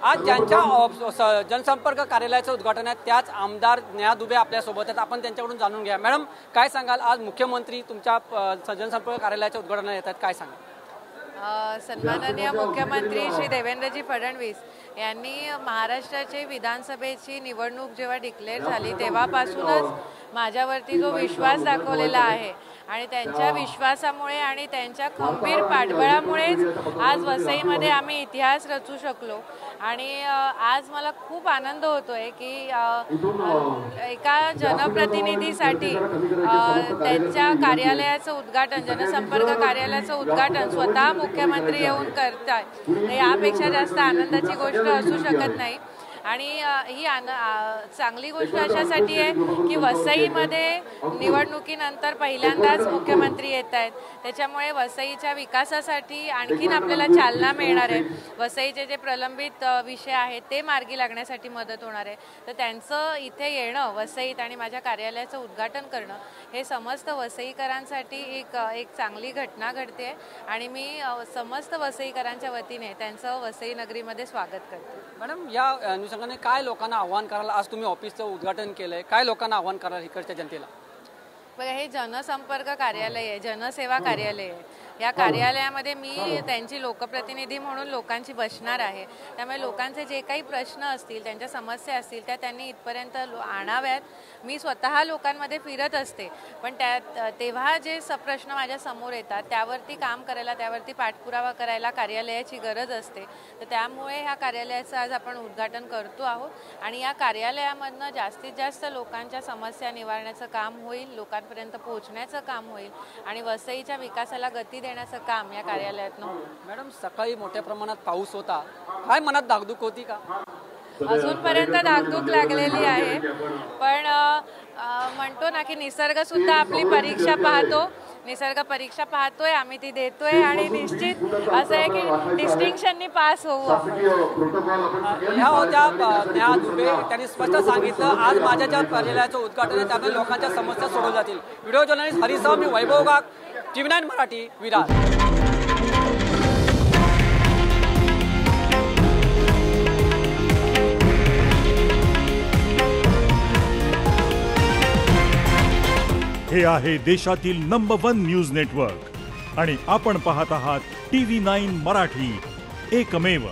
आज ज्यांच्या जनसंपर्क कार्यालयाचं उद्घाटन आहे त्याच आमदार नेहा दुबे आपल्यासोबत आहेत। आपण त्यांच्याकडून जाणून घ्या। मॅडम, काय सांगाल, आज मुख्यमंत्री तुमच्या जनसंपर्क कार्यालयाच्या उद्घाटनाला येतात, काय सांगाल? सन्माननीय मुख्यमंत्री श्री देवेंद्रजी फडणवीस यांनी महाराष्ट्राची विधानसभेची निवडणूक जेव्हा डिक्लेअर झाली तेव्हापासूनच माझ्यावरती जो विश्वास दाखवलेला आहे आणि त्यांच्या विश्वासामुळे आणि त्यांच्या खंबीर पाठबळामुळेच आज वसईमध्ये आम्ही इतिहास रचू शकलो। आणि आज मला खूप आनंद होतोय की एका जनप्रतिनिधीसाठी त्यांच्या कार्यालयाचं उद्घाटन, जनसंपर्क कार्यालयाचं उद्घाटन स्वतः मुख्यमंत्री येऊन करतात, यापेक्षा जास्त आनंदाची गोष्ट असू शकत नाही। आणि ही चांगली गोष्ट अशासाठी आहे की वसईमध्ये निवडणुकीनंतर पहिल्यांदाच मुख्यमंत्री येत आहेत, त्याच्यामुळे वसईच्या विकासासाठी आणखीन आपल्याला चालना मिळणार आहे। वसईचे जे प्रलंबित विषय आहेत ते मार्गी लागण्यासाठी मदत होणार आहे। तर त्यांचं इथे येणं, वसईत आणि माझ्या कार्यालयाचं उद्घाटन करणं हे समस्त वसईकरांसाठी एक चांगली घटना घडते आणि मी समस्त वसईकरांच्या वतीने त्यांचं वसई नगरीमध्ये स्वागत करते। मॅडम, या अनुषंगाने काय लोकांना आव्हान कराल? आज तुम्ही ऑफिसचं उद्घाटन केलंय, काय लोकांना आव्हान कराल इकडच्या जनतेला? बघा, हे जनसंपर्क कार्यालय आहे, जनसेवा कार्यालय आहे। या कार्यालयामध्ये मी त्यांची लोकप्रतिनिधी म्हणून लोकांची बसणार आहे। त्यामुळे लोकांचे जे काही प्रश्न असतील, त्यांच्या समस्या असतील त्या त्यांनी इथपर्यंत आणाव्यात। मी स्वतः लोकांमध्ये फिरत असते, पण तेव्हा जे प्रश्न माझ्या समोर येतात त्यावरती काम करायला, त्यावरती पाठपुरावा करायला कार्यालयाची गरज असते। तर त्यामुळे ह्या कार्यालयाचं आज आपण उद्घाटन करतो आहोत आणि या कार्यालयामधनं जास्तीत जास्त लोकांच्या समस्या निवारण्याचं काम होईल, लोकांपर्यंत पोहोचण्याचं काम होईल आणि वसईच्या विकासाला गती देण्याचं काम या कार्यालयातनं होईल। मॅडम, सकाळी मोठ्या प्रमाणात पाऊस होता, काय मनात धाकधूक होती का? अजूनपर्यंत धाकधूक लागलेली आहे, पण म्हणतो ना की निसर्ग सुद्धा आपली परीक्षा पाहतो, निसर्ग परीक्षा पाहतोय, आम्ही ती देतोय आणि निश्चित असं आहे की डिस्टिंक्शननी पास होऊ आपण। ह्या होत्या नेहा दुबे, त्यांनी स्पष्ट सांगितलं आज माझ्या ज्या कार्यालयाचं उद्घाटन आहे त्यामुळे लोकांच्या समस्या सोडवल्या जातील। व्हिडिओ जर्नलिस्ट हरीसह मी वैभव गाग, TV9 मराठी, विरार। हे आहे देशातील नंबर 1 न्यूज नेटवर्क आणि आपण पाहत आहात TV9 मराठी, एकमेव।